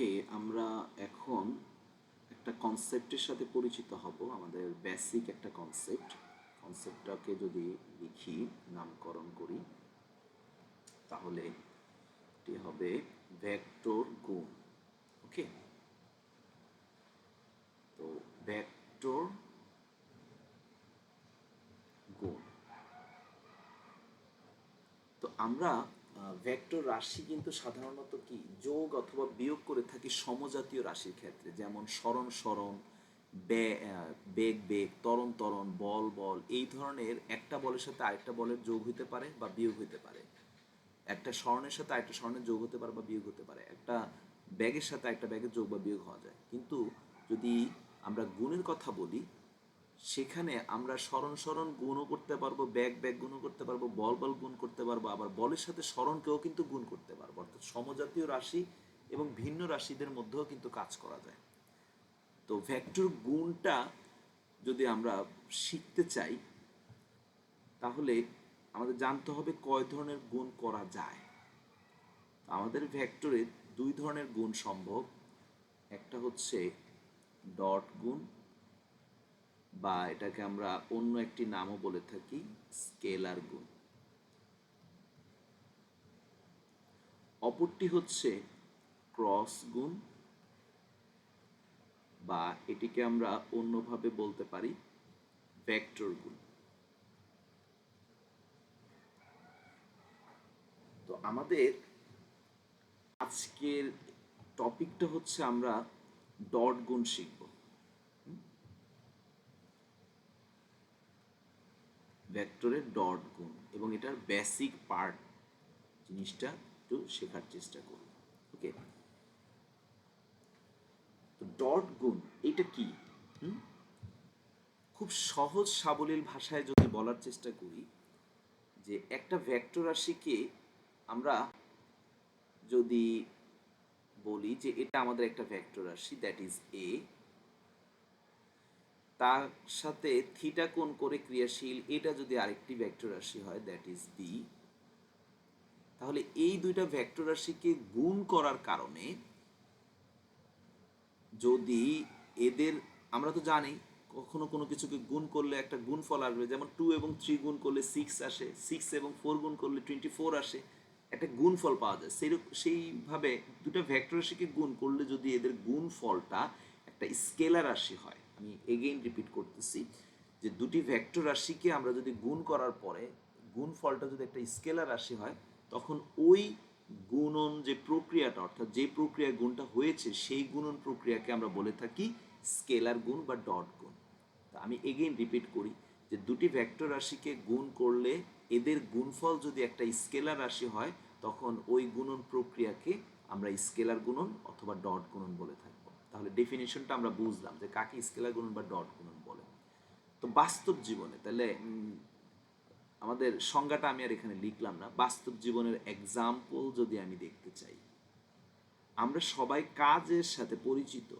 ওকে, আমরা এখন একটা কনসেপ্টের সাথে পরিচিত হব। আমাদের বেসিক একটা কনসেপ্টটাকে যদি লিখি, নামকরণ করি, তাহলে এটি হবে ভেক্টর গুণ। ওকে, তো ভেক্টর গুণ। তো আমরা ভেক্টর রাশি কিন্তু সাধারণত কি যোগ অথবা বিয়োগ করে থাকি সমজাতীয় রাশির ক্ষেত্রে, যেমন সরণ সরণ, বেগ বেগ, ত্বরণ ত্বরণ, বল বল। এই ধরনের একটা বলের সাথে আরেকটা বলের যোগ হতে পারে বা বিয়োগ হতে পারে, একটা স্বর্ণের সাথে আরেকটা স্বর্ণের যোগ হতে পারে বা বিয়োগ হতে পারে, একটা ব্যাগের সাথে একটা ব্যাগের যোগ বা বিয়োগ হওয়া যায়। কিন্তু যদি আমরা গুণের কথা বলি, সেখানে আমরা সরণ সরণ গুণও করতে পারবো, ব্যাগ ব্যাগ গুণও করতে পারবো, বল বল গুণ করতে পারবো, আবার বলের সাথে সরণকেও কিন্তু গুণ করতে পারবো। অর্থাৎ সমজাতীয় রাশি এবং ভিন্ন রাশিদের মধ্যেও কিন্তু কাজ করা যায়। তো ভেক্টর গুণটা যদি আমরা শিখতে চাই, তাহলে আমাদের জানতে হবে কয় ধরনের গুণ করা যায়। আমাদের ভেক্টরে দুই ধরনের গুণ সম্ভব। একটা হচ্ছে ডট গুণ, বা এটাকে আমরা অন্য একটি নামও বলে থাকি স্কেলার গুণ। অপরটি হচ্ছে ক্রস গুণ, বা এটিকে আমরা অন্যভাবে বলতে পারি ভেক্টর গুণ। তো আমাদের আজকের টপিকটা হচ্ছে আমরা ডট গুণ শিখব, ভেক্টরের ডট গুণ, এবং এটার বেসিক পার্ট জিনিসটা একটু শেখার চেষ্টা করব। ওকে, তো ডট গুণ এটা কি? খুব সহজ সাবলীল ভাষায় যদি বলার চেষ্টা করি, যে একটা ভেক্টর রাশিকে আমরা যদি বলি যে এটা আমাদের একটা ভেক্টর রাশি, দ্যাট ইজ এ, তার সাথে থিটা কোণ করে ক্রিয়াশীল এটা যদি আরেকটি ভেক্টর রাশি হয়, দ্যাট ইজ বি, তাহলে এই দুইটা ভেক্টর রাশিকে গুণ করার কারণে যদি এদের, আমরা তো জানি কখনো কোনো কিছুকে গুণ করলে একটা গুণফল আসবে, যেমন 2 এবং 3 গুণ করলে 6 আসে, 6 এবং 4 গুণ করলে 24 আসে, একটা গুণফল পাওয়া যায়। সেইভাবে দুটো ভেক্টর রাশিকে গুণ করলে যদি এদের গুণফলটা একটা স্কেলার রাশি হয়, আমি এগেইন রিপিট করতেছি, যে দুটি ভেক্টর রাশিকে আমরা যদি গুণ করার পরে গুণফলটা যদি একটা স্কেলার রাশি হয়, তখন ওই গুণন যে প্রক্রিয়াটা, অর্থাৎ যে প্রক্রিয়া গুণটা হয়েছে, সেই গুণন প্রক্রিয়াকে আমরা বলে থাকি স্কেলার গুণ বা ডট গুণ। আমি এগেইন রিপিট করি, যে দুটি ভেক্টর রাশিকে গুণ করলে এদের গুণফল যদি একটা স্কেলার রাশি হয়, তখন ওই গুণন প্রক্রিয়াকে আমরা স্কেলার গুণন অথবা ডট গুণন বলে থাকবো। তাহলে ডেফিনিশনটা আমরা বুঝলাম যে কাকে স্কেলার গুণন বা ডট গুণন বলে। তো বাস্তব জীবনে তাহলে আমাদের সংজ্ঞাটা আমি আর এখানে লিখলাম না, বাস্তব জীবনের এক্সাম্পল যদি আমি দেখতে চাই, আমরা সবাই কাজের সাথে পরিচিত।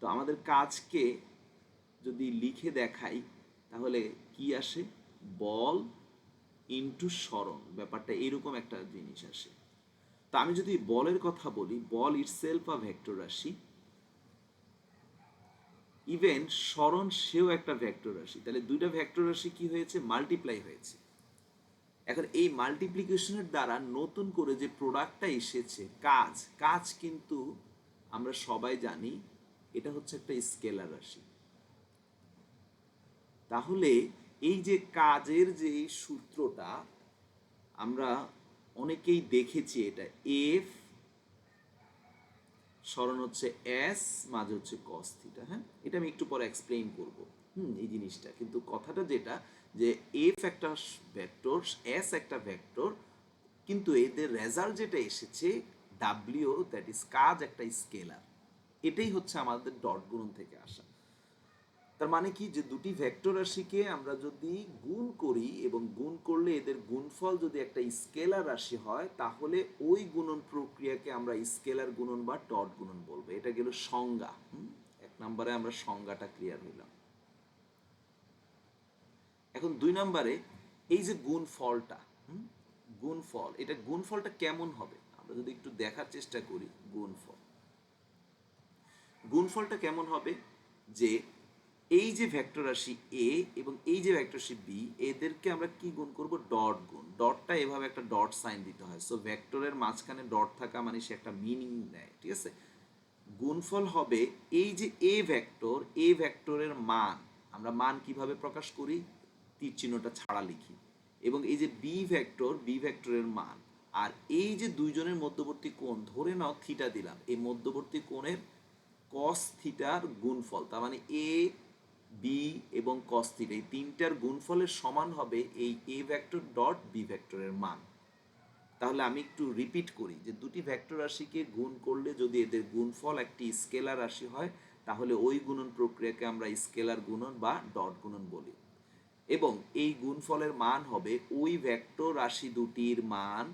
তো আমাদের কাজকে যদি লিখে দেখাই, তাহলে কি আসে? বল ইনটু সরণ, ব্যাপারটা এরকম একটা জিনিস আসে। তা আমি যদি বলের কথা বলি, বল ইটসেলফ আ ভেক্টর রাশি, ইভেন সরণ সেও একটা ভেক্টর রাশি। তাহলে দুইটা ভেক্টর রাশি কি হয়েছে? মাল্টিপ্লাই হয়েছে। এখন এই মাল্টিপ্লিকেশনের দ্বারা নতুন করে যে প্রোডাক্টটা এসেছে, কাজ, কাজ কিন্তু আমরা সবাই জানি এটা হচ্ছে একটা স্কেলার রাশি। তাহলে এই যে কাজের যে সূত্রটা আমরা অনেকেই দেখেছি, এটা এফ, সরণ হচ্ছে এস, মাঝে হচ্ছে কস থিটা। হ্যাঁ, এটা আমি একটু পরে এক্সপ্লেইন করব এই জিনিসটা। কিন্তু কথাটা যেটা, যে এফ একটা ভেক্টর, এস একটা ভেক্টর, কিন্তু এদের রেজাল্ট যেটা এসেছে ডাব্লিউ, দ্যাট ইজ কাজ, একটা স্কেলার। এটাই হচ্ছে আমাদের ডট গুণন থেকে আসা। তার মানে কি, যে দুটি ভেক্টর রাশিকে আমরা যদি গুণ করি এবং গুণ করলে এদের গুণফল যদি একটা স্কেলার রাশি হয়, তাহলে ওই গুণন প্রক্রিয়াকে আমরা স্কেলার গুণন বা ডট গুণন বলবো। এটা গেল সংজ্ঞা। এক নম্বরে আমরা সংজ্ঞাটা ক্লিয়ার হইলাম। এখন দুই নম্বরে এই যে গুণফলটা, গুণফল, এটা গুণফলটা কেমন হবে আমরা যদি একটু দেখার চেষ্টা করি। গুণফল গুণফলটা কেমন হবে, যে এই যে ভেক্টর রাশি এ এবং এই যে ভেক্টর রাশি বি, এদেরকে আমরা কি গুণ করব, ডট গুণ। ডটটা এভাবে একটা ডট সাইন দিতে হয়, সো ভেক্টরের মাঝখানে ডট থাকা মানে সে একটা মিনিং দেয়, ঠিক আছে। গুণফল হবে এই যে এ ভেক্টরের মান, আমরা মান কিভাবে প্রকাশ করি, তীর চিহ্নটা ছাড়া লিখি, এবং এই যে বি ভেক্টরের মান, আর এই যে দুইজনের মধ্যবর্তী কোণ, ধরে নাও থিটা দিলাম, এই মধ্যবর্তী কোণের কস থিটার গুণফল, তার মানে এ বি এবং কস থিটা, এই তিনটার গুণফলের সমান হবে এই এ ভেক্টর ডট বি ভেক্টরের মান। তাহলে আমি একটু রিপিট করি, যে দুটি ভেক্টর রাশিকে গুণ করলে যদি এদের গুণফল একটি স্কেলার রাশি হয়, তাহলে ওই গুণন প্রক্রিয়াকে আমরা স্কেলার গুণন বা ডট গুণন বলি, এবং এই গুণফলের মান হবে ওই ভেক্টর রাশি দুটির মান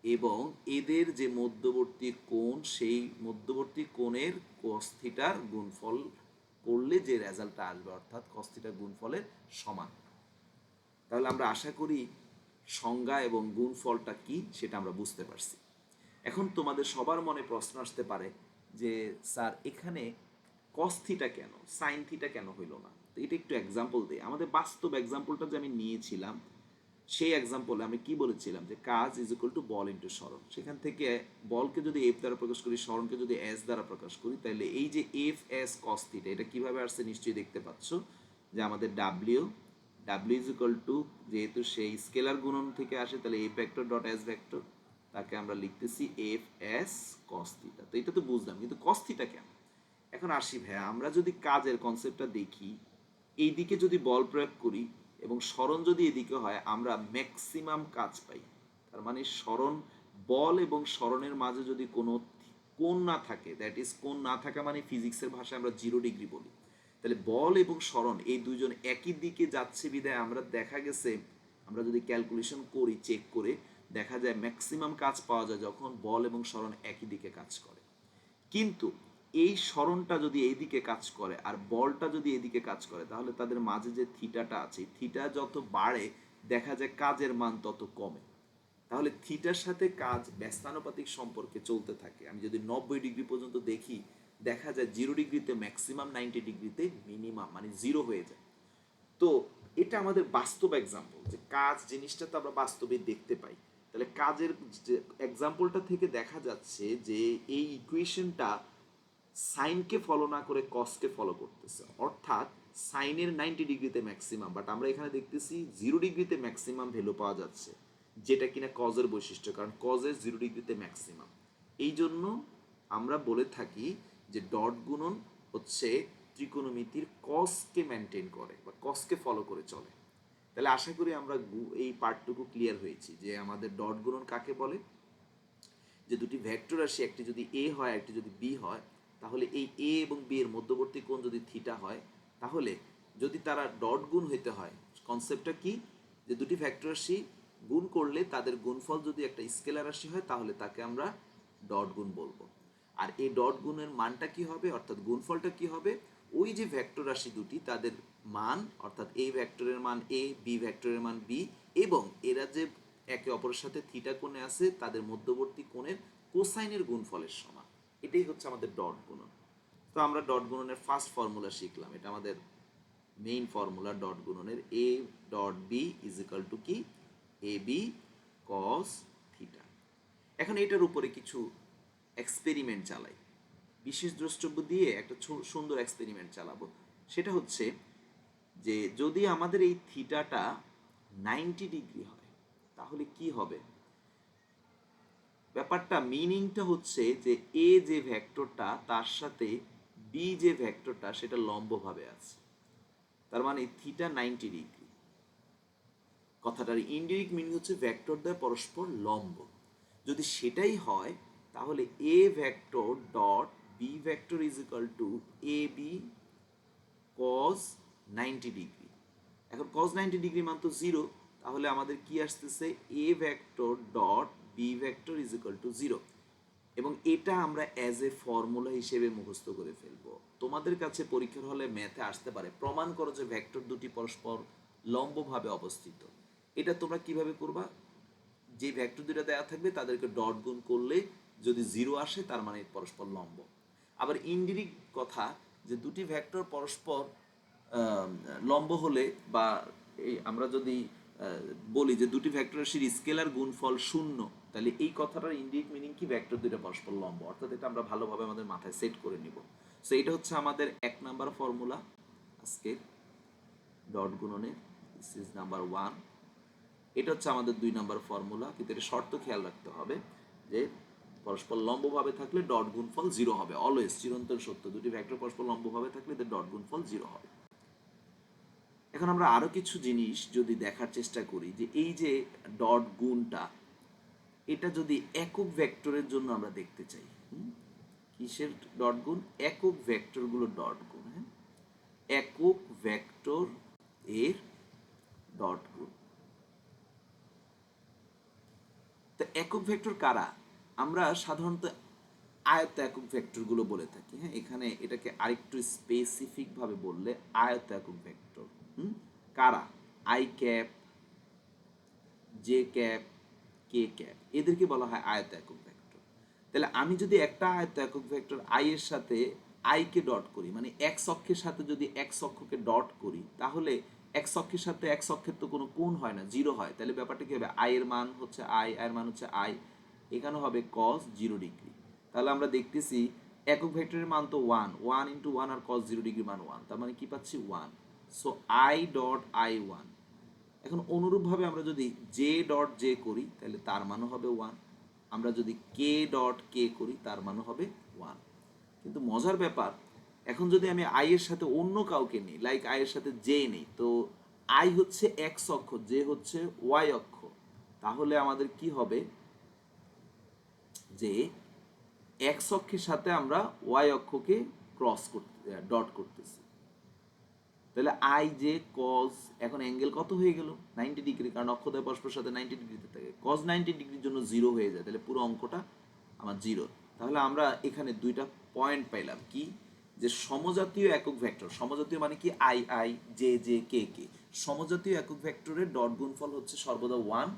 এবং এদের যে মধ্যবর্তী কোণ, সেই মধ্যবর্তী কোণের cos থিটার গুণফল করলে যে রেজাল্টটা আসবে, অর্থাৎ cos থিটার গুণফলের সমান। তাহলে আমরা আশা করি সংজ্ঞা এবং গুণফলটা কি সেটা আমরা বুঝতে পারছি। এখন তোমাদের সবার মনে প্রশ্ন আসতে পারে যে স্যার এখানে cos থিটা কেন, sin থিটা কেন হইল না। তো এটা একটু এক্সাম্পল দিই। আমাদের বাস্তব এক্সাম্পলটা যে আমি নিয়েছিলাম, সেই এক্সাম্পলে আমি কি বলেছিলাম, যে কাজ is equal two ball into সরণ। সেখান থেকে বলকে যদি এফ দ্বারা প্রকাশ করি, সরণকে যদি এস দ্বারা প্রকাশ করি, তাহলে এই যে এফ এস কস থিটা, এটা কিভাবে আসছে নিশ্চয়ই দেখতে পাচ্ছ, যে আমাদের ডাব্লিউ ইজ ইকুয়াল টু, যেহেতু সেই স্কেলার গুণন থেকে আসে, তাহলে F vector dot S vector, তাকে আমরা লিখতেছি এফ এস কস থিটা। তো এটা তো বুঝলাম, কিন্তু কস থিটা কেন। এখন আসি ভাইয়া, আমরা যদি কাজের কনসেপ্টটা দেখি, এই দিকে যদি বল প্রয়োগ করি এবং সরণ যদি এদিকে হয়, আমরা ম্যাক্সিমাম কাজ পাই। তার মানে সরণ, বল এবং সরণের মাঝে যদি কোনো কোণ না থাকে, দ্যাট ইজ কোণ না থাকা মানে ফিজিক্সের ভাষায় আমরা 0 ডিগ্রি বলি। তাহলে বল এবং সরণ এই দুইজন একই দিকে যাচ্ছে বিধায় আমরা দেখা গেছে, আমরা যদি ক্যালকুলেশন করি, চেক করে দেখা যায় ম্যাক্সিমাম কাজ পাওয়া যায় যখন বল এবং সরণ একই দিকে কাজ করে। কিন্তু এই সরণটা যদি এইদিকে কাজ করে আর বলটা যদি এদিকে কাজ করে, তাহলে তাদের মাঝে যে থিটাটা আছে, থিটা যত বাড়ে দেখা যায় কাজের মান তত কমে। তাহলে থিটার সাথে কাজ ব্যস্তানুপাতিক সম্পর্কে চলতে থাকে। আমি যদি 90 ডিগ্রি পর্যন্ত দেখি, দেখা যায় 0 ডিগ্রিতে ম্যাক্সিমাম, 90 ডিগ্রিতে মিনিমাম, মানে 0 হয়ে যায়। তো এটা আমাদের বাস্তব এক্সাম্পল, যে কাজ জিনিসটা তো আমরা বাস্তবে দেখতে পাই। তাহলে কাজের যে এক্সাম্পলটা থেকে দেখা যাচ্ছে যে এই ইকুয়েশনটা সাইনকে ফলো না করে কসকে ফলো করতেছে, অর্থাৎ সাইনের 90 ডিগ্রিতে ম্যাক্সিমাম, বাট আমরা এখানে দেখতেছি 0 ডিগ্রিতে ম্যাক্সিমাম ভ্যালু পাওয়া যাচ্ছে, যেটা কিনা কজের বৈশিষ্ট্য, কারণ কজের 0 ডিগ্রিতে ম্যাক্সিমাম। এই জন্য আমরা বলে থাকি যে ডট গুণন হচ্ছে ত্রিকোণমিতির কসকে মেনটেন করে বা কসকে ফলো করে চলে। তাহলে আশা করি আমরা এই পার্টটুকু ক্লিয়ার হয়েছি, যে আমাদের ডট গুণন কাকে বলে, যে দুটি ভেক্টর রাশি, একটি যদি এ হয় একটি যদি বি হয়, তাহলে এই এ এবং বি এর মধ্যবর্তী কোণ যদি থিটা হয়, তাহলে যদি তারা ডট গুণ হইতে হয়, কনসেপ্টটা কি, যে দুটি ভেক্টর রাশি গুণ করলে তাদের গুণফল যদি একটা স্কেলার রাশি হয়, তাহলে তাকে আমরা ডট গুণ বলবো। আর এই ডট গুণের মানটা কি হবে, অর্থাৎ গুণফলটা কি হবে, ওই যে ভেক্টর রাশি দুটি তাদের মান, অর্থাৎ এ ভেক্টরের মান এ, বি ভেক্টরের মান বি, এবং এরা যে একে অপরের সাথে থিটা কোণে আছে, তাদের মধ্যবর্তী কোণের কোসাইনের গুণফলের সমান। এটাই হচ্ছে আমাদের ডট গুণন। তো আমরা ডট গুণনের ফার্স্ট ফর্মুলা শিখলাম, এটা আমাদের মেইন ফর্মুলা ডট গুণনের, A dot B is equal to কি, এ বি কস থিটা। এখন এটার উপরে কিছু এক্সপেরিমেন্ট চালাই, বিশেষ দ্রষ্টব্য দিয়ে একটা সুন্দর এক্সপেরিমেন্ট চালাবো। সেটা হচ্ছে যে যদি আমাদের এই থিটাটা 90 ডিগ্রি হয়, তাহলে কি হবে। ব্যাপারটা মিনিংটা হচ্ছে যে এ যে ভেক্টরটা তার সাথে বি যে ভেক্টরটা সেটা লম্বভাবে আছে, তার মানে থিটা 90 ডিগ্রি। কথাটার ইনডিরেক্ট মিনিং হচ্ছে ভেক্টর দ্বয় পরস্পর লম্ব। যদি সেটাই হয়, তাহলে A vector dot B vector is equal to A B cos 90 degree. এখন কস 90 ডিগ্রি মান তো 0, তাহলে আমাদের কি আসতেছে, A vector dot B vector is equal to 0, এবং এটা আমরা অ্যাজ এ ফর্মুলা হিসেবে মুখস্থ করে ফেলবো। তোমাদের কাছে পরীক্ষার হলে ম্যাথে আসতে পারে, প্রমাণ করো যে ভেক্টর দুটি পরস্পর লম্বভাবে অবস্থিত। এটা তোমরা কিভাবে করবা, যে ভেক্টর দুটো দেওয়া থাকবে তাদেরকে ডট গুণ করলে যদি 0 আসে, তার মানে পরস্পর লম্ব। আবার ইনডিরেক্ট কথা, যে দুটি ভেক্টর পরস্পর লম্ব হলে, বা এই আমরা যদি বলি যে দুটি ভেক্টরের সিরিজ স্কেলার গুণফল শূন্য, তাহলে এই কথাটার ইনডিরেক্ট মিনিং কি, ভেক্টর দুটো পরস্পর লম্ব। অর্থাৎ এটা আমরা ভালোভাবে আমাদের মাথায় সেট করে নিব। সো এটা হচ্ছে আমাদের 1 নাম্বার ফর্মুলা আজকে ডট গুণনের, দিস ইজ নাম্বার 1। এটা হচ্ছে আমাদের 2 নাম্বার ফর্মুলা, কিন্তু এটা শর্ত খেয়াল রাখতে হবে যে পরস্পর লম্বভাবে থাকলে ডট গুণফল 0 হবে, অলওয়েজ, চিরন্তন সত্য। দুটি ভেক্টর পরস্পর লম্বভাবে থাকলে এদের ডট গুণফল 0 হবে। এখন আমরা আরো কিছু জিনিস যদি দেখার চেষ্টা করি, যে এই যে ডট গুণটা, এটা যদি একক ভেক্টরের জন্য আমরা দেখতে চাই, কিসের ডট গুণ? একক ভেক্টরগুলো ডট গুণ। হ্যাঁ, একক ভেক্টর এর ডট গুণ। তো একক ভেক্টর কারা? আমরা সাধারণত আয়ত একক ভেক্টরগুলো বলে থাকি। হ্যাঁ, এখানে এটাকে আরেকটু স্পেসিফিক ভাবে বললে আয়ত একক ভেক্টর। কারা? I cap, J cap, K cap, এদেরকে বলা হয় আয়ত একক ভেক্টর। তাহলে আমি যদি একটা আয়ত একক ভেক্টর আই এর সাথে আই কে ডট করি, মানে এক্স অক্ষের সাথে যদি এক্স অক্ষকে ডট করি, তাহলে এক্স অক্ষের সাথে এক্স অক্ষের তো কোনো কোণ হয় না, 0 হয়। তাহলে ব্যাপারটা কি হবে? আই এর মান হচ্ছে আই, এর মান হচ্ছে আই, এখানে হবে cos 0 ডিগ্রি। তাহলে আমরা দেখতেছি একক ভেক্টরের মান তো 1, 1 ইন্টু 1 আর cos 0 ডিগ্রি মান 1, তার মানে কি পাচ্ছি? 1। So I dot I 1। এখন অনুরূপভাবে আমরা যদি জে ডট জে করি, তাহলে তার মানও হবে 1। আমরা যদি কে ডট কে করি, তার মানও হবে 1। কিন্তু মজার ব্যাপার, এখন যদি আমি আই এর সাথে অন্য কাউকে নিই, লাইক আই এর সাথে জে নেই, তো আই হচ্ছে এক্স অক্ষ, জে হচ্ছে ওয়াই অক্ষ, তাহলে আমাদের কি হবে? যে এক্স অক্ষের সাথে আমরা ওয়াই অক্ষকে ক্রস করতে, ডট করতেছি। তাহলে আই জে কজ, এখন অ্যাঙ্গেল কত হয়ে গেল? 90 ডিগ্রি, কারণ অক্ষদ্বয় পরস্পর সাথে 90 ডিগ্রিতে থাকে। কজ 90 ডিগ্রির জন্য 0 হয়ে যায়, তাহলে পুরো অঙ্কটা আমার 0। তাহলে আমরা এখানে দুইটা পয়েন্ট পাইলাম কি, যে সমজাতীয় একক ভেক্টর, সমজাতীয় মানে কি? I I, J J, K কে, সমজাতীয় একক ভেক্টরের ডট গুণফল হচ্ছে সর্বদা 1।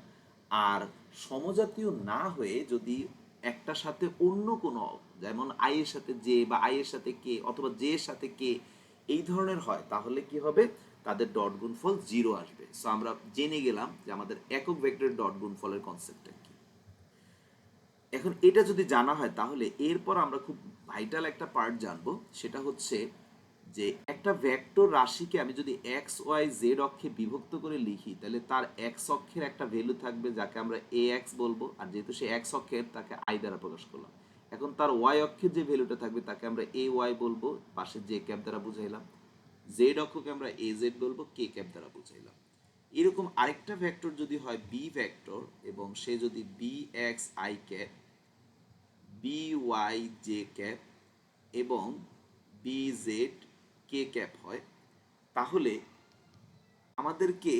আর সমজাতীয় না হয়ে যদি একটার সাথে অন্য কোনো, যেমন আই এর সাথে জে, বা আই এর সাথে কে, অথবা জে এর সাথে কে, এই ধরনের হয়, তাহলে কি হবে? তাদের ডট গুণফল 0 আসবে। সো আমরা জেনে গেলাম যে আমাদের একক ভেক্টরের ডট গুণফলের কনসেপ্টটা কি। এখন এটা যদি জানা হয়, তাহলে এরপর আমরা খুব ভাইটাল একটা পার্ট জানবো, সেটা হচ্ছে যে একটা ভেক্টর রাশিকে আমি যদি এক্স ওয়াই জেড অক্ষে বিভক্ত করে লিখি, তাহলে তার এক্স অক্ষের একটা ভ্যালু থাকবে যাকে আমরা এ এক্স বলবো, আর যেহেতু সে এক্স অক্ষের, তাকে আই দ্বারা প্রকাশ করলাম। এখন তার ওয়াই অক্ষের যে ভ্যালুটা থাকবে তাকে আমরা এ ওয়াই বলবো, পাশে জে ক্যাপ দ্বারা বুঝাইলাম। জেড অক্ষকে আমরা এ জেড বলবো, কে ক্যাপ দ্বারা বুঝাইলাম। এরকম আরেকটা ভেক্টর যদি হয় বি ভেক্টর, এবং সে যদি B x I cap, B Y J cap এবং বি জেড কে ক্যাপ হয়, তাহলে আমাদেরকে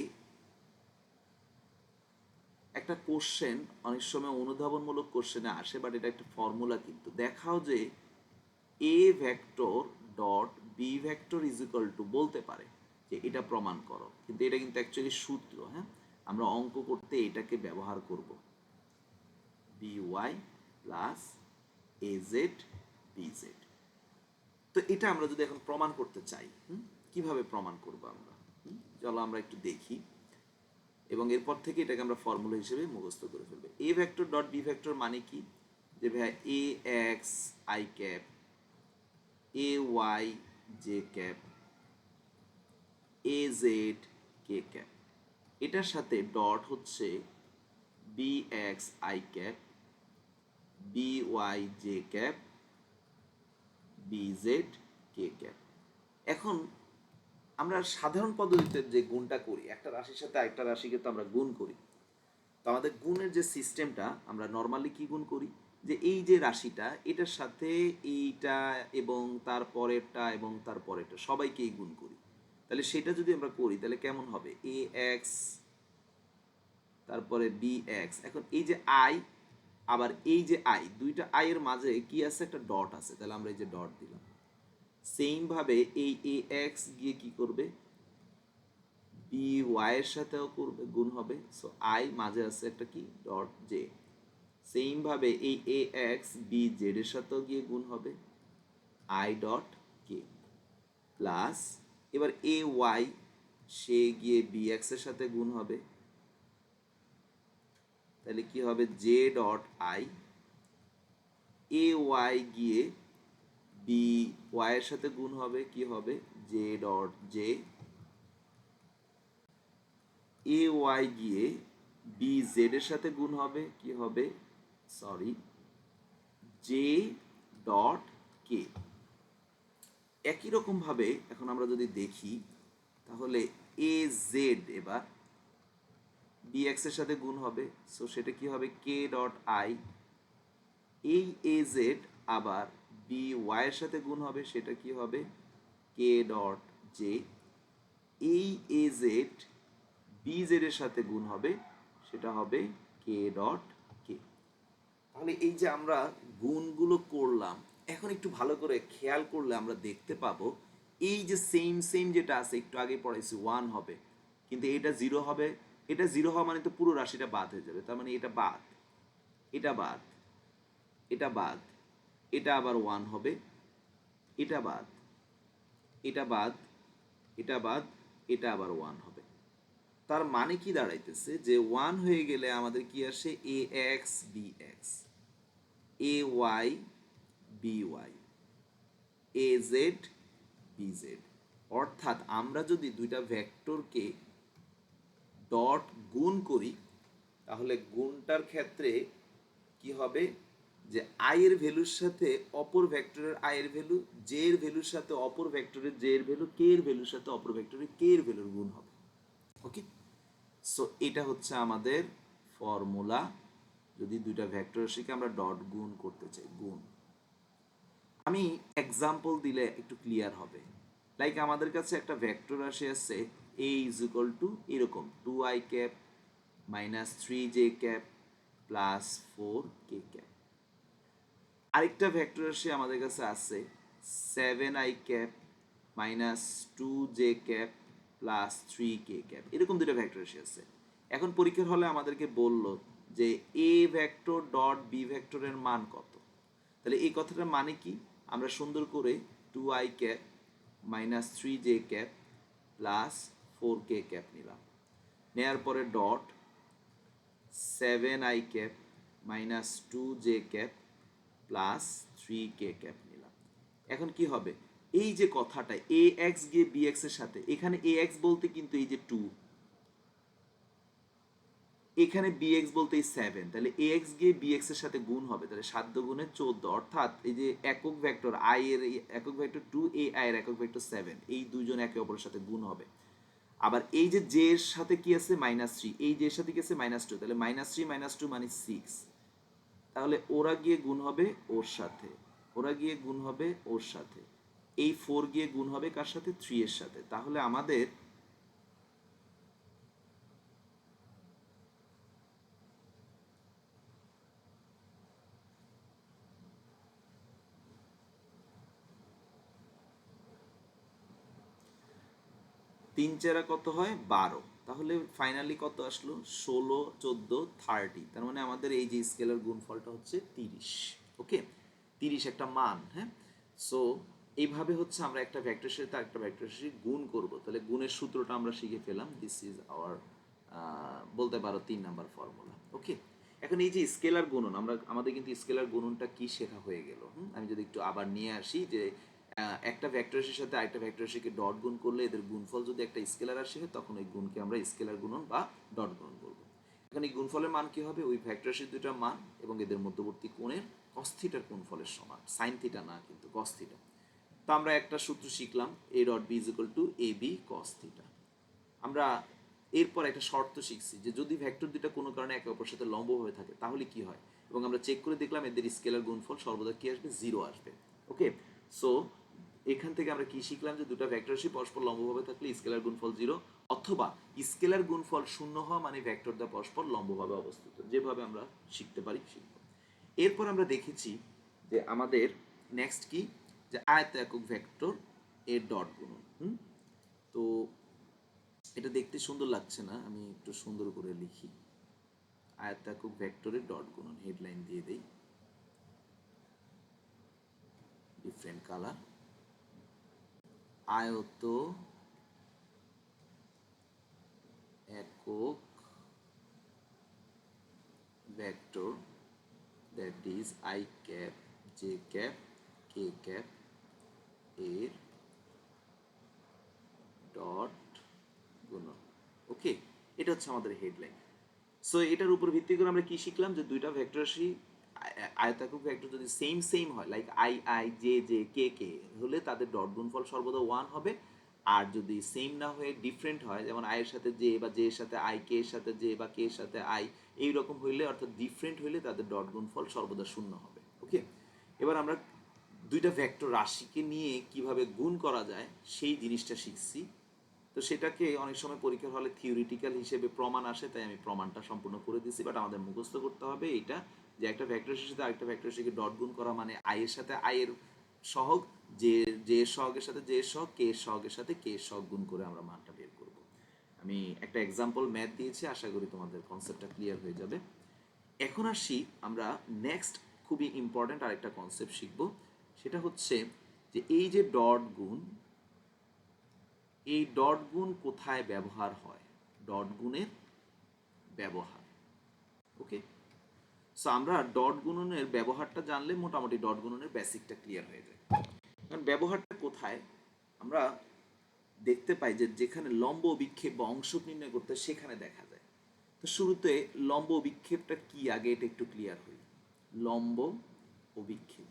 একটা কোশ্চেন, অনেক সময় অনুধাবনমূলক কোশ্চেনে আসে, বাট এটা একটা ফর্মুলা, কিন্তু দেখাও যে A vector dot B vector is equal to, বলতে পারে যে এটা প্রমাণ করো, কিন্তু এটা কিন্তু অ্যাকচুয়ালি সূত্র। হ্যাঁ, আমরা অঙ্ক করতে এটাকে ব্যবহার করব, B y plus A Z B z. তো এটা আমরা যদি এখন প্রমাণ করতে চাই, কিভাবে প্রমাণ করব আমরা? চলো আমরা একটু দেখি, এবং এরপর থেকে এটাকে আমরা ফর্মুলা হিসেবে মুখস্থ করে ফেলবো। A vector dot B vector মানে কি? যে ভাই A X I cap, A Y J cap, A Z K cap, এটার সাথে ডট হচ্ছে B x I cap, B Y J cap, B Z K cap. এখন আমরা সাধারণ পদ্ধতিতে যে গুণটা করি, একটা রাশির সাথে আরেকটা রাশিকে তো আমরা গুণ করি, তো আমাদের গুণের যে সিস্টেমটা, আমরা নর্মালি কি গুণ করি, যে এই যে রাশিটা, এটার সাথে এইটা এবং তার পরেরটা এবং তার পরেরটা সবাইকেই গুণ করি। তাহলে সেটা যদি আমরা করি, তাহলে কেমন হবে? এ এক্স, তারপরে বি এক্স, এখন এই যে আই, আবার এই যে আই, দুইটা আই এর মাঝে কি আছে? একটা ডট আছে, তাহলে আমরা এই যে ডট দিলাম। সেম ভাবে এই এ এক্স গিয়ে কি করবে? বি ওয়াই এর সাথেও করবে, গুণ হবে। সো আই মাঝে আছে একটা কি? Dot J. সেম ভাবে এই এ এক্স বি জেড এর সাথেও গিয়ে গুণ হবে। আই ডট কে প্লাস এবার এ ওয়াই সে গিয়ে বি এক্স এর সাথে গুণ হবে, তাহলে কি হবে j dot i, A y গিয়ে বি ওয়াই এর সাথে গুণ হবে, কি হবে j dot j, A y গিয়ে বি জেড এর সাথে গুণ হবে, কি হবে সরি জে ডট কে। একই রকম ভাবে এখন আমরা যদি দেখি তাহলে এ জেড এবার বি এক্স এর সাথে গুণ হবে, সো সেটা কি হবে কে ডট আই, এই এ জেড আবার বি ওয়াই এর সাথে গুণ হবে, সেটা কি হবে কে ডট জে, এই এ জেড বি জেড এর সাথে গুণ হবে, সেটা হবে কে ডট কে। তাহলে এই যে আমরা গুণগুলো করলাম, এখন একটু ভালো করে খেয়াল করলে আমরা দেখতে পাবো এই যে সেম সেম যেটা আছে একটু আগে পড়াইছি ওয়ান হবে, কিন্তু এটা জিরো হবে, এটা জিরো হওয়া মানে তো পুরো রাশিটা বাদ হয়ে যাবে, তার মানে এটা বাদ, এটা বাদ, এটা বাদ, এটা আবার ওয়ান হবে, এটা বাদ, এটা বাদ, এটা বাদ, এটা আবার ওয়ান হবে। তার মানে কি দাঁড়াইতেছে যে ওয়ান হয়ে গেলে আমাদের কি আসে A X B X, A Y B Y, A Z B Z. অর্থাৎ আমরা যদি দুইটা ভেক্টরকে ডট গুণ করি তাহলে গুণটার ক্ষেত্রে কি হবে যে আই এর ভ্যালুর সাথে অপর ভেক্টরের আই এর ভ্যালু, জে এর ভ্যালুর সাথে অপর ভেক্টরের জে এর ভ্যালু, কে এর ভ্যালুর সাথে অপর ভেক্টরের কে এর ভ্যালুর গুণ হবে। ওকে, সো এটা হচ্ছে আমাদের ফর্মুলা যদি দুইটা ভেক্টর রাশিকে আমরা ডট গুণ করতে চাই, গুণ। আমি এক্সাম্পল দিলে একটু ক্লিয়ার হবে। লাইক আমাদের কাছে একটা ভেক্টর রাশি আছে এ ইজ ইকুয়াল টু এরকম 2i cap minus 3j cap plus 4k cap. আরেকটা ভেক্টর রাশি আমাদের কাছে আছে 7i cap minus 2j cap plus 3k cap, এরকম দুটো ভেক্টর রাশি আছে। এখন পরীক্ষার হলে আমাদেরকে বলল যে এ ভেক্টর ডট বি ভেক্টরের মান কত, তাহলে এই কথাটার মানে কি আমরা সুন্দর করে 2i cap minus 3j cap plus 4k cap নিলাম, নেয়ার পরে dot 7i cap minus 2j cap plus 3k cap নিলাম। এখন কি হবে এই যে কথাটা এ এক্স গিয়ে বি এক্স এর সাথে, এখানে এ এক্স বলতে কিন্তু এই যে 2, এখানে bx বলতে এই 7, তাহলে ax গিয়ে bx এর সাথে গুণ হবে, তাহলে 7 গুণে 14, অর্থাৎ এই যে একক ভেক্টর i এর একক ভেক্টর 2, এই i এর একক ভেক্টর 7, এই দুইজন একে অপরের সাথে গুণ হবে। আবার এই যে j এর সাথে কি আছে -3, এই j এর সাথে কি আছে -2, তাহলে -3 -2 মানে 6, তাহলে ওরা গিয়ে গুণ হবে ওর সাথে, ওরা গিয়ে গুণ হবে ওর সাথে, এই 4 গিয়ে গুণ হবে কার সাথে 3 এর সাথে। তাহলে আমাদের তিন চেরা কত হয় 12, তাহলে ফাইনালি কত আসলো 16 14 30, তার মানে আমাদের এই যে স্কেলার গুণফলটা হচ্ছে 30। ওকে, 30 একটা মান। হ্যাঁ, সো এইভাবে হচ্ছে আমরা একটা ভেক্টরের সাথে একটা ভেক্টরের সাথে গুণ করব। তাহলে গুণের সূত্রটা আমরা শিখে ফেলাম, দিস ইজ আওয়ার বলতে পারো 3 নাম্বার ফর্মুলা। ওকে, এখন এই যে স্কেলার গুণন, আমরা আমাদের কিন্তু স্কেলার গুণনটা কি শেখা হয়ে গেল। আমি যদি একটু আবার নিয়ে আসি যে একটা ভেক্টর রাশির সাথে আরেকটা ভেক্টর রাশিকে ডট গুণ করলে এদের গুণফল যদি একটা স্কেলার রাশি হয় তখন ওই গুণকে আমরা স্কেলার গুণন বা ডট গুণন বলবো। এখন এই গুণফলের মান কি হবে ওই ভেক্টর রাশির দুইটা মান এবং এদের মধ্যবর্তী কোণের cos থিটার গুণফলের সমান, sin থিটা না কিন্তু cos থিটা। তো আমরা একটা সূত্র শিখলাম a dot B is equal to A B cos theta. আমরা এরপর একটা শর্ত শিখছি যে যদি ভেক্টর দুইটা কোনো কারণে একে অপরের সাথে লম্ব হয়ে থাকে তাহলে কি হয়, এবং আমরা চেক করে দেখলাম এদের স্কেলার গুণফল সর্বদা কি আসবে 0 আসবে। ওকে, সো এখান থেকে আমরা কি শিখলাম যে দুটো ভেক্টর রাশি পরস্পর লম্বভাবে থাকলে স্কেলার গুণফল 0, অথবা স্কেলার গুণফল 0 হওয়া মানে ভেক্টর দ্বারা পরস্পর লম্বভাবে অবস্থিত, যেভাবে আমরা শিখতে পারি শিখব। এরপর আমরা দেখেছি যে আমাদের নেক্সট কি যে আয়ত একক ভেক্টর এর ডট গুণন। তো এটা দেখতে সুন্দর লাগছে না, আমি একটু সুন্দর করে লিখি আয়তাকার ভেক্টরের ডট গুণন, হেডলাইন দিয়ে দেই ডিফারেন্ট কালার, আয়ত একক vector that is I cap J cap K cap এর ডট গুণন। ওকে, এটা হচ্ছে আমাদের হেডলাইন। সো এটার উপর ভিত্তি করে আমরা কি শিখলাম, যে দুইটা ভেক্টর রাশি আয়তাকার ভেক্টর যদি সেম সেম হয়, like I I J J K K হলে তাদের ডট গুণফল সর্বদা 1 হবে। আর যদি সেম না হয়ে ডিফারেন্ট হয়, যেমন আই এর সাথে জে বা জে এর সাথে আই, কে এর সাথে জে বা কে এর সাথে আই, এইরকম হইলে অর্থাৎ ডিফারেন্ট হইলে তাদের ডট গুণফল সর্বদা 0 হবে। ওকে, এবার আমরা দুইটা ভেক্টর রাশিকে নিয়ে কিভাবে গুণ করা যায় সেই জিনিসটা শিখছি। তো সেটাকে অনেক সময় পরীক্ষার হলে থিওরিটিক্যাল হিসেবে প্রমাণ আসে, তাই আমি প্রমাণটা সম্পূর্ণ করে দিচ্ছি। বাট আমাদের মুখস্থ করতে হবে এটা, যে একটা ভেক্টর রাশির সাথে আরেকটা ভেক্টর রাশিকে ডট গুণ করা মানে আই এর সাথে আই এর সহগ, জে জে এর সহগের সাথে জে এর সহগ, কে এর সহগের সাথে কে এর সহগ গুণ করে আমরা মানটা বের করব। আমি একটা এক্সাম্পল ম্যাথ দিয়েছি, আশা করি তোমাদের কনসেপ্টটা ক্লিয়ার হয়ে যাবে। এখন আসি আমরা নেক্সট খুবই ইম্পর্ট্যান্ট আরেকটা কনসেপ্ট শিখব, সেটা হচ্ছে যে এই যে ডট গুণ, এই ডট গুণ কোথায় ব্যবহার হয়, ডট গুণের ব্যবহার। ওকে, সো আমরা ডট গুণনের ব্যবহারটা জানলে মোটামুটি ডট গুণনের বেসিকটা ক্লিয়ার হয়ে যায়। কারণ ব্যবহারটা কোথায় আমরা দেখতে পাই, যে যেখানে লম্ব বিক্ষেপ বা অংশ নির্ণয় করতে সেখানে দেখা যায়। তো শুরুতে লম্ব বিক্ষেপটা কি আগে এটা একটু ক্লিয়ার হই। লম্ব অভিক্ষেপ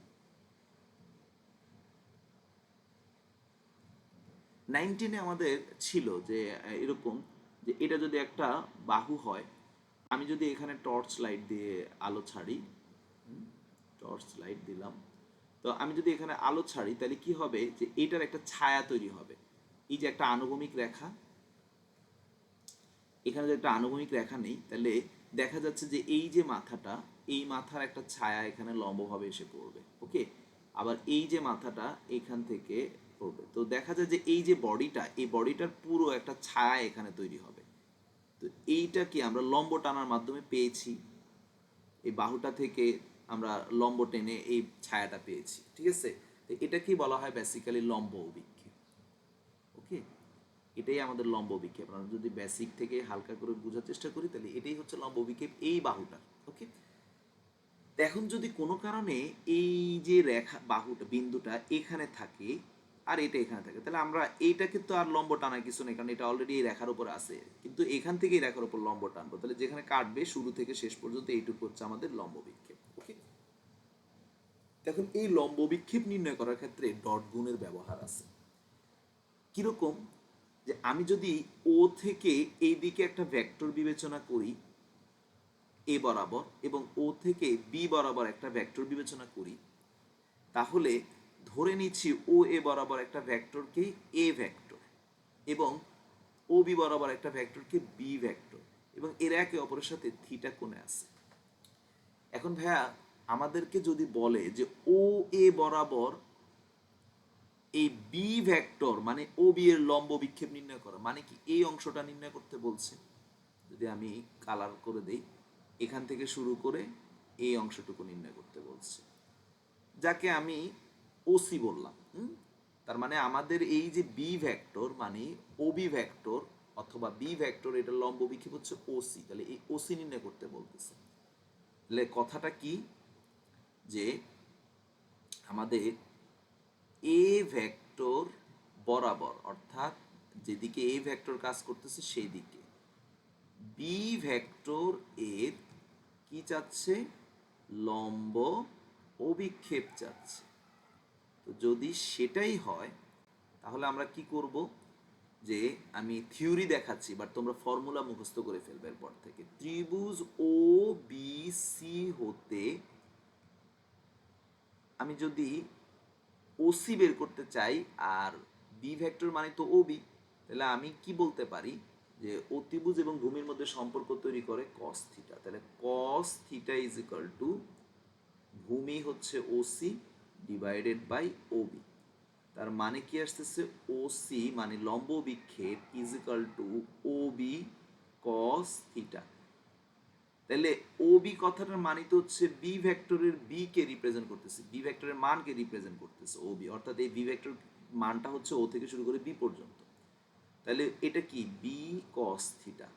19-এ আমাদের ছিল যে এরকম, যে এটা যদি একটা বাহু হয়, আমি যদি এখানে টর্চ লাইট দিয়ে আলো ছাড়ি, টর্চ লাইট দিলাম, তো আমি যদি এখানে আলো ছাড়ি তাহলে কি হবে, যে এটার একটা ছায়া তৈরি হবে। এই যে একটা আনুভূমিক রেখা, এখানে যে একটা আনুভূমিক রেখা নেই, তাহলে দেখা যাচ্ছে যে এই যে মাথাটা, এই মাথার একটা ছায়া এখানে লম্বভাবে এসে পড়বে। ওকে, আবার এই যে মাথাটা এখান থেকে পড়বে, তো দেখা যায় যে এই যে বডিটা, এই বডিটার পুরো একটা ছায়া এখানে তৈরি হবে। তো এইটা কি আমরা লম্ব টানার মাধ্যমে পেয়েছি, এই বাহুটা থেকে আমরা লম্ব টেনে এই ছায়াটা পেয়েছি। ঠিক আছে, তো এটা কি বলা হয়, বেসিক্যালি লম্ব অভিক্ষেপ। ওকে, এটাই আমাদের লম্ব বিক্ষেপ। আমরা যদি বেসিক থেকে হালকা করে বোঝার চেষ্টা করি তাহলে এটাই হচ্ছে লম্ব বিক্ষেপ, এই বাহুটা। ওকে, এখন যদি কোনো কারণে এই যে রেখা বাহুটা বিন্দুটা এখানে থাকে আর এটা এখানে থাকে, তাহলে আমরা এইটাকে তো আর লম্ব টানার কিছু নেই, কারণ এটা অলরেডি এই রেখার উপর আছে। কিন্তু এখান থেকে এই রেখার উপর লম্ব টানবো, তাহলে যেখানে কাটবে শুরু থেকে শেষ পর্যন্ত এইটুকু হচ্ছে আমাদের লম্ব বিক্ষেপ। ওকে, এখন এই লম্ব বিক্ষেপ নির্ণয় করার ক্ষেত্রে ডট গুণের ব্যবহার আছে। কিরকম, যে আমি যদি ও থেকে এই দিকে একটা ভেক্টর বিবেচনা করি এ বরাবর, এবং ও থেকে বি বরাবর একটা ভেক্টর বিবেচনা করি, তাহলে ধরে নিচ্ছি ও এ বরাবর একটা ভেক্টরকে এ ভেক্টর, এবং ও বি বরাবর একটা ভেক্টরকে বি ভেক্টর, এবং এরা একে অপরের সাথে থিটা কোণে আছে। এখন ভাইয়া আমাদেরকে যদি বলে যে ও এ বরাবর এই বি ভেক্টর মানে ও বি এর লম্ব বিক্ষেপ নির্ণয় করা, মানে কি এই অংশটা নির্ণয় করতে বলছে। যদি আমি কালার করে দেই, এখান থেকে শুরু করে এই অংশটুকু নির্ণয় করতে বলছে, যাকে আমি ওসি বললাম। তার মানে আমাদের এই যে বি ভেক্টর মানে ও বি ভেক্টর অথবা বি ভেক্টর, এটা লম্ব বিক্ষেপ হচ্ছে ওসি, তাহলে এই ওসি নির্ণয় করতে বলতেছে। তাহলে কথাটা কি, যে আমাদের এ ভেক্টর বরাবর, অর্থাৎ যেদিকে এ ভেক্টর কাজ করতেছে সেই দিকে বি ভেক্টর এর কি চাচ্ছে, লম্ব অভিক্ষেপ চাচ্ছে। তো যদি সেটাই হয় তাহলে আমরা কি করব, যে আমি থিওরি দেখাচ্ছি বাট তোমরা ফর্মুলা মুখস্থ করে ফেলবে এরপর থেকে। ত্রিভুজ ও বি সি হতে আমি যদি ওসি বের করতে চাই, আর বি ভেক্টর মানে তো ও বি, তাহলে আমি কি বলতে পারি, যে অতিভুজ এবং ভূমির মধ্যে সম্পর্ক তৈরি করে কস থিটা। তাহলে কস থিটা ইজ ইকাল টু ভূমি হচ্ছে ওসি ডিভাইডেড বাই ওবি। তার মানে কি আসতেছে, ওসি মানে লম্ব বিক্ষেপ is equal to OB cos theta. তাহলে ও বি কথাটার মানে তো হচ্ছে বি ভেক্টরের বি কে রিপ্রেজেন্ট করতেছে, বি ভেক্টরের মানকে রিপ্রেজেন্ট করতেছে ও বি, অর্থাৎ এই বি ভেক্টর মানটা হচ্ছে ও থেকে শুরু করে বি পর্যন্ত। তাহলে এটা কি বি কস থিটা।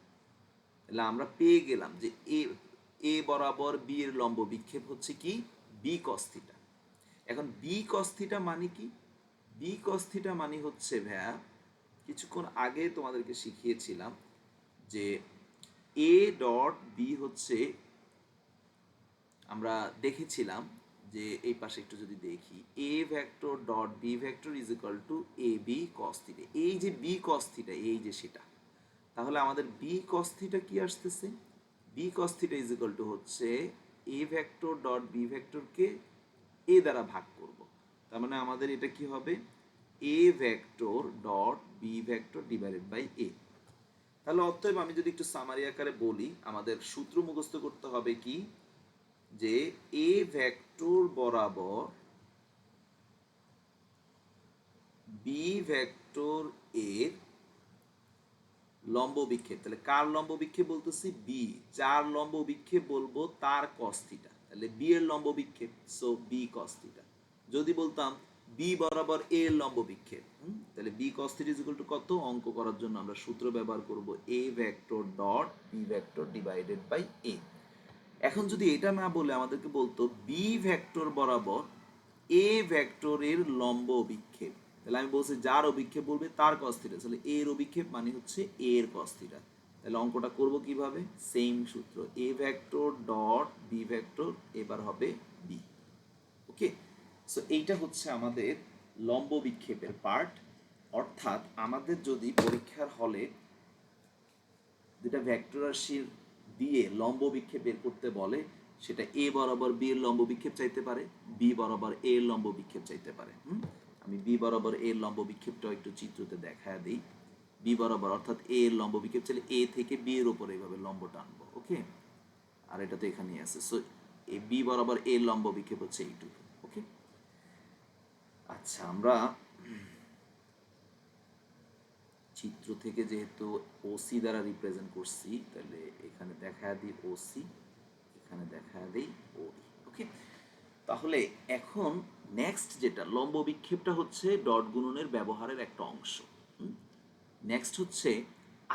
তাহলে আমরা পেয়ে গেলাম যে এ এ বরাবর বি এর লম্ব বিক্ষেপ হচ্ছে কি বি কস থিটা। এখন বি কস থিটা মানে কি? বি কস থিটা মানে হচ্ছে ভাইয়া কিছুক্ষণ আগে তোমাদেরকে শিখিয়েছিলাম যে এ ডট বি হচ্ছে, আমরা দেখেছিলাম যে এই পাশে একটু যদি দেখি A vector dot B vector is equal to A B cos theta. এই যে বি কস থিটা, এই যে সেটা, তাহলে আমাদের বি কস থিটা কি আসতেছে? B cos theta is equal to হচ্ছে এ ভেক্টর ডট বি ভেক্টরকে এ দ্বারা ভাগ করব, তার মানে আমাদের এটা কি হবে A vector dot B vector divided by A. তাহলে অতএব আমি যদি একটু সামারি আকারে বলি, আমাদের সূত্র মুখস্থ করতে হবে কি, যে এ ভেক্টর বরাবর বি ভেক্টর এর লম্ব বিক্ষেপ। তাহলে কার লম্ব বিক্ষেপ বলতেছি? বি। যার লম্ব বিক্ষেপ বলবো তার কস থিটা, তাহলে বি এর লম্ব বিক্ষেপ, সো বি কস থিটা। যদি বলতাম বি বরাবর এ এর লম্ব বিক্ষেপ, তাহলে B cos theta is equal to কত? অঙ্ক করার জন্য আমরা সূত্র ব্যবহার করব A vector dot B vector divided by A. এখন যদি এটা না বলে আমাদেরকে বলতো বি ভেক্টর বরাবর এ ভেক্টরের লম্ব অভিক্ষেপ, তাহলে আমি বলছি যার অভিক্ষেপ বলবে তার কস থিটা, তাহলে এর অভিক্ষেপ মানে হচ্ছে এর কস থিটা। তাহলে অঙ্কটা করব কিভাবে? সেম সূত্র, A vector dot B vector এবার হবে বি। ওকে, সো এইটা হচ্ছে আমাদের লম্ব বিক্ষেপের পার্ট। অর্থাৎ আমাদের যদি পরীক্ষার হলে যেটা ভেক্টর রাশির দিয়ে লম্ব বিক্ষেপ বের করতে বলে, সেটা এ বরাবর বি এর লম্ব বিক্ষেপ চাইতে পারে, বি বরাবর এ এর লম্ব বিক্ষেপ চাইতে পারে। আমি বি বরাবর এ এর লম্ব বিক্ষেপটাও একটু চিত্রতে দেখায় দিই। বি বরাবর অর্থাৎ এ এর লম্ব বিক্ষেপ চাইলে এ থেকে বি এর উপরে এইভাবে লম্ব টানবো। ওকে, আর এটা তো এখানেই আছে, সো এ বি বরাবর এ এর লম্ব বিক্ষেপ হচ্ছে এইটুকু। ওকে, আচ্ছা আমরা চিত্র থেকে যেহেতু ওসি দ্বারা রিপ্রেজেন্ট করছি, তাহলে এখানে দেখা দিই ওসি, এখানে দেখা দিই ওই। ওকে, তাহলে এখন নেক্সট যেটা লম্ব বিক্ষেপটা হচ্ছে ডট গুণনের ব্যবহারের একটা অংশ। নেক্সট হচ্ছে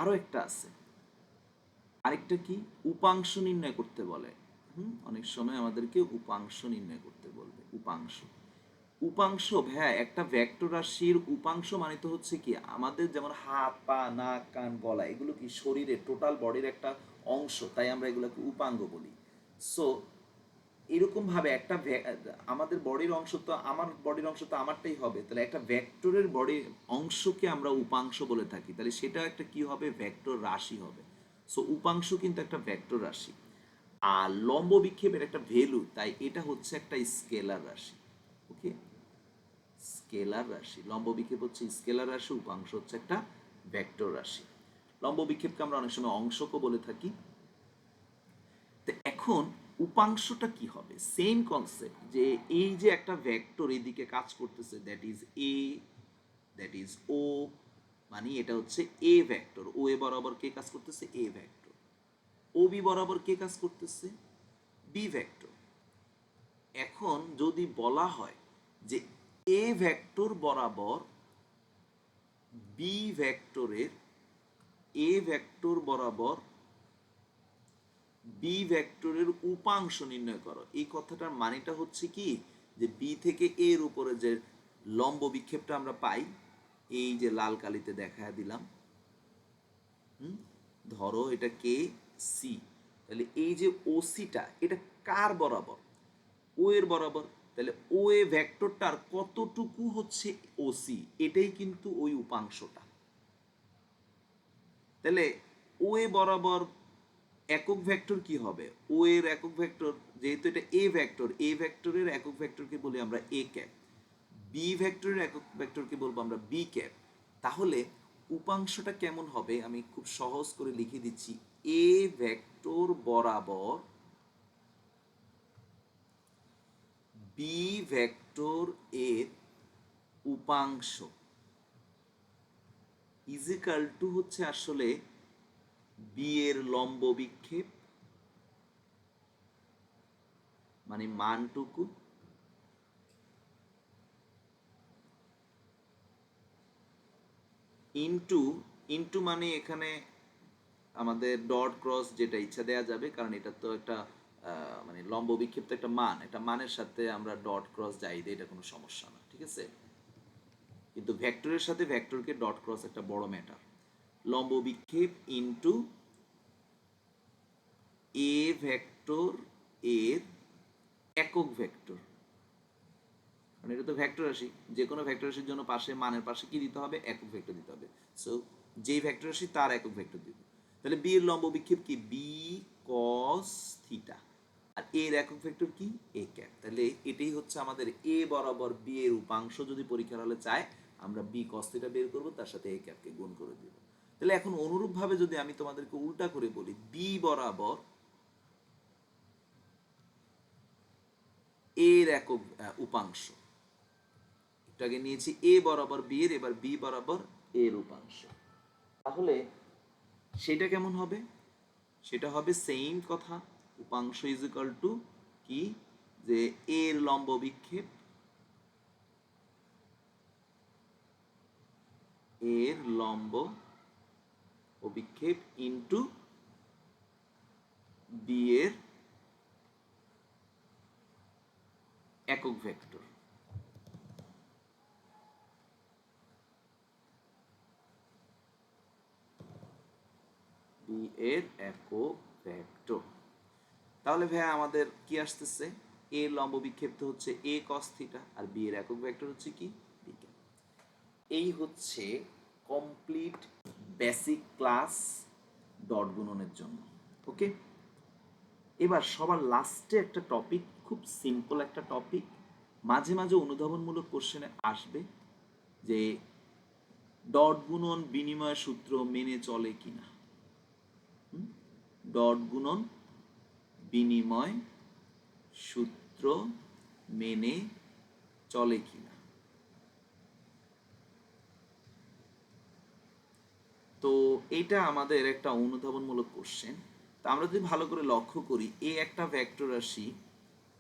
আরো একটা আছে, আরেকটা কি উপাংশ নির্ণয় করতে বলে। অনেক সময় আমাদেরকে উপাংশ নির্ণয় করতে বলবে। উপাংশ, উপাংশ ভাইয়া একটা ভেক্টর রাশির উপাংশ মানে তো হচ্ছে কি আমাদের যেমন হাত পা নাক কান গলা এগুলো কি শরীরের টোটাল বডির একটা অংশ, তাই আমরা এগুলোকে উপাঙ্গ বলি। সো এরকম ভাবে একটা আমাদের বডির অংশ তো আমার বডির অংশ তো আমারটাই হবে, তাহলে একটা ভেক্টরের বডির অংশকে আমরা উপাংশ বলে থাকি, তাহলে সেটা একটা কি হবে? ভেক্টর রাশি হবে। সো উপাংশ কিন্তু একটা ভেক্টর রাশি, আর লম্ব বিক্ষেপের একটা ভ্যালু, তাই এটা হচ্ছে একটা স্কেলার রাশি। ওকে, স্কেলার রাশি, লম্ব বিক্ষেপ হচ্ছে স্কেলার রাশি, উপাংশ হচ্ছে একটা ভেক্টর রাশি। লম্ব বিক্ষেপকে আমরা অনেক সময় অংশকও বলে থাকি। তো এখন উপাংশটা কি হবে? সেম কনসেপ্ট, যে এই যে একটা ভেক্টর এদিকে কাজ করতেছে, that is A, that is O, মানে এটা হচ্ছে এ ভেক্টর। ও এ বরাবর কে কাজ করতেছে? এ ভেক্টর। ও বি বরাবর কে কাজ করতেছে? B vector. এখন যদি বলা হয় যে এ ভেক্টর বরাবর বি ভেক্টরের, এ ভেক্টর বরাবর বি ভেক্টরের উপাংশ নির্ণয় করো, এই কথাটার মানেটা হচ্ছে কি, যে বি থেকে এর উপরে যে লম্ব বিক্ষেপটা আমরা পাই, এই যে লাল কালিতে দেখা দিলাম, ধরো এটা কে সি, তাহলে এই যে ওসিটা এটা কার বরাবর? ও এর বরাবর। তাহলে ও এ ভেক্টরটার কতটুকু হচ্ছে ওসি, এটাই কিন্তু ওই উপাংশটা। তাহলে ও এ বরাবর একক ভেক্টর কি হবে? ও এর একক ভেক্টর, যেহেতু এটা এ ভেক্টর, এ ভেক্টরের একক ভেক্টরকে বলি আমরা এ ক্যাপ, বি ভেক্টরের একক ভেক্টরকে বলবো আমরা বি ক্যাপ। তাহলে উপাংশটা কেমন হবে? আমি খুব সহজ করে লিখে দিচ্ছি, এ ভেক্টর বরাবর বি ভেক্টর এর উপাংশ ইজিক্যাল টু হচ্ছে আসলে বি এর লম্ব বিক্ষেপ মানে মানটুকু ইনটু, ইনটু মানে এখানে আমাদের ডট ক্রস যেটা ইচ্ছা দেয়া যাবে, কারণ এটা তো একটা মানে লম্ব বিক্ষিপ্ত একটা মান, এটা মানের সাথে আমরা ডট ক্রস যাই দিই, এটা কোনো সমস্যা না, ঠিক আছে। কিন্তু ভেক্টরের সাথে ভেক্টরকে ডট ক্রস একটা বড় ম্যাটার। লম্ব বিক্ষেপ ইনটু এ ভেক্টর এর একক ভেক্টর, কারণ এটা তো ভেক্টর রাশি, যে কোনো ভেক্টর রাশির জন্য পাশে মানের পাশে কি দিতে হবে, একক ভেক্টর দিতে হবে। সো যেই ভেক্টর রাশি তার একক ভেক্টর দিব। তাহলে বি এর লম্ব বিক্ষেপ কি, বি কস থিটা, আর এর একক ভেক্টর কি, এ ক্যাপ। তাহলে এটাই হচ্ছে আমাদের এ বরাবর বি এর উপাংশ, যদি পরীক্ষার হলে চায় আমরা বি কস থিটা বের করব, তার সাথে এ ক্যাপকে গুণ করে দিব। তাহলে এখন অনুরূপভাবে যদি আমি তোমাদেরকে উল্টা করে বলি, বি বরাবর এর একক উপাংশ, এটাকে নিয়েছি এ বরাবর বি এর, এবার বি বরাবর এর উপাংশ, তাহলে সেটা কেমন হবে, সেটা হবে সেম কথা, উপাংশ ইজ ইকাল টু কি, যে এর লম্ব বিক্ষেপ, এর লম্ব অভিক্ষেপ ইনটু বি এর একক ভেক্টর। বি এর একক ভেক্টর। তাহলে ভাইয়া আমাদের কি আসতেছে, এ লম্ব বিক্ষেপ তো হচ্ছে এ কস থিটা, আর বি এর একক ভেক্টর হচ্ছে কি, বি ক্যাপ। এই হচ্ছে কমপ্লিট বেসিক ক্লাস ডট গুণনের জন্য। ওকে, এবার সবার লাস্টে একটা টপিক, খুব সিম্পল একটা টপিক, মাঝে মাঝে অনুধাবনমূলক কোশ্চেনে আসবে, যে ডট গুণন বিনিময় সূত্র মেনে চলে কিনা। ডট গুণন বিনিময় সূত্র মেনে চলে কিনা। তো এটা আমাদের একটা অনুধাবনমূলক কোশ্চেন। তা আমরা যদি ভালো করে লক্ষ্য করি, এ একটা ভেক্টর রাশি,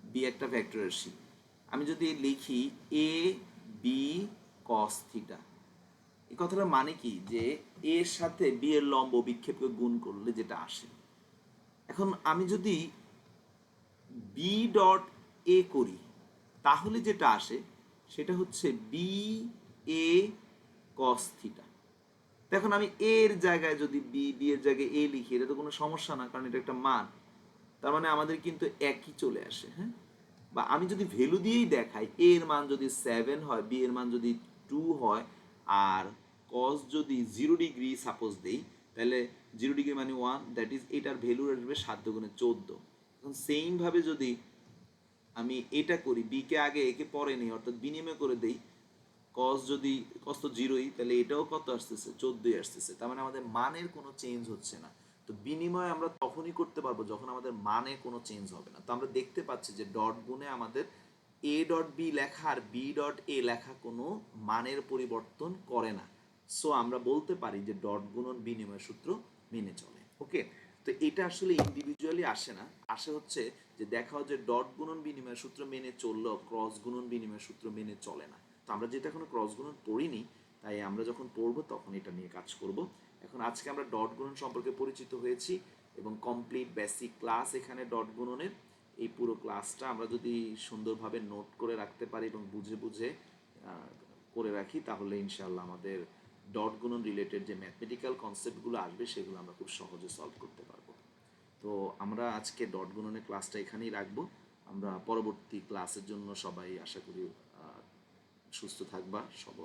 বি একটা ভেক্টর রাশি, আমি যদি লিখি এ বি কস থিটা, এই কথাটার মানে কি, যে এর সাথে বি এর লম্ব বিক্ষেপকে গুণ করলে যেটা আসে। এখন আমি যদি বি ডট এ করি, তাহলে যেটা আসে সেটা হচ্ছে বি এ কস থিটা। এখন আমি এর জায়গায় যদি বি, বি এর জায়গায় এ লিখি, এটা তো কোনো সমস্যা না, কারণ এটা একটা মান, তার মানে আমাদের কিন্তু একই চলে আসে। হ্যাঁ, বা আমি যদি ভ্যালু দিয়েই দেখাই, এ এর মান যদি 7 হয়, বি এর মান যদি 2 হয়, আর কস যদি 0 ডিগ্রি সাপোজ দেই, তাহলে 0 ডিগ্রি মানে 1, দ্যাট ইজ এটার ভ্যালু আসবে 7×14। এখন সেম ভাবে যদি আমি এটা করি, বি কে আগে একে পরে নেই, অর্থাৎ বিনিময় করে দেই, কস যদি, কস তো 0ই, তাহলে এটাও কত আসতেছে, 14ই আসতেছে। তার মানে আমাদের মানের কোনো চেঞ্জ হচ্ছে না। তো বিনিময় আমরা তখনই করতে পারবো যখন আমাদের মানে কোনো চেঞ্জ হবে না। তো আমরা দেখতে পাচ্ছি যে ডট গুণে আমাদের এ ডট বি লেখা আর বি ডট এ লেখা কোনো মানের পরিবর্তন করে না। সো আমরা বলতে পারি যে ডট গুণন বিনিময় সূত্র মেনে চলে। ওকে, তো এটা আসলে ইন্ডিভিজুয়ালি আসে না, আসে হচ্ছে যে দেখাও যে ডট গুণন বিনিময় সূত্র মেনে চললেও ক্রস গুণন বিনিময় সূত্র মেনে চলে না। তো আমরা যেটা এখনো ক্রস গুণন পড়িনি, তাই আমরা যখন পড়বো তখন এটা নিয়ে কাজ করব। এখন আজকে আমরা ডট গুণন সম্পর্কে পরিচিত হয়েছি, এবং কমপ্লিট বেসিক ক্লাস এখানে ডট গুণনের। এই পুরো ক্লাসটা আমরা যদি সুন্দরভাবে নোট করে রাখতে পারি এবং বুঝে বুঝে করে রাখি, তাহলে ইনশাল্লাহ আমাদের ডট গুণন রিলেটেড যে ম্যাথমেটিক্যাল কনসেপ্টগুলো আসবে সেগুলো আমরা খুব সহজে সলভ করতে পারবো। তো আমরা আজকে ডট গুণনের ক্লাসটা এখানেই রাখবো। আমরা পরবর্তী ক্লাসের জন্য সবাই আশা করি সুস্থ থাকবা সব,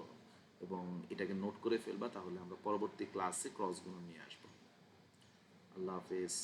এবং এটাকে নোট করে ফেলবা, তাহলে আমরা পরবর্তী ক্লাসে ক্রস গুণন নিয়ে আসবো। আল্লাহ হাফেজ।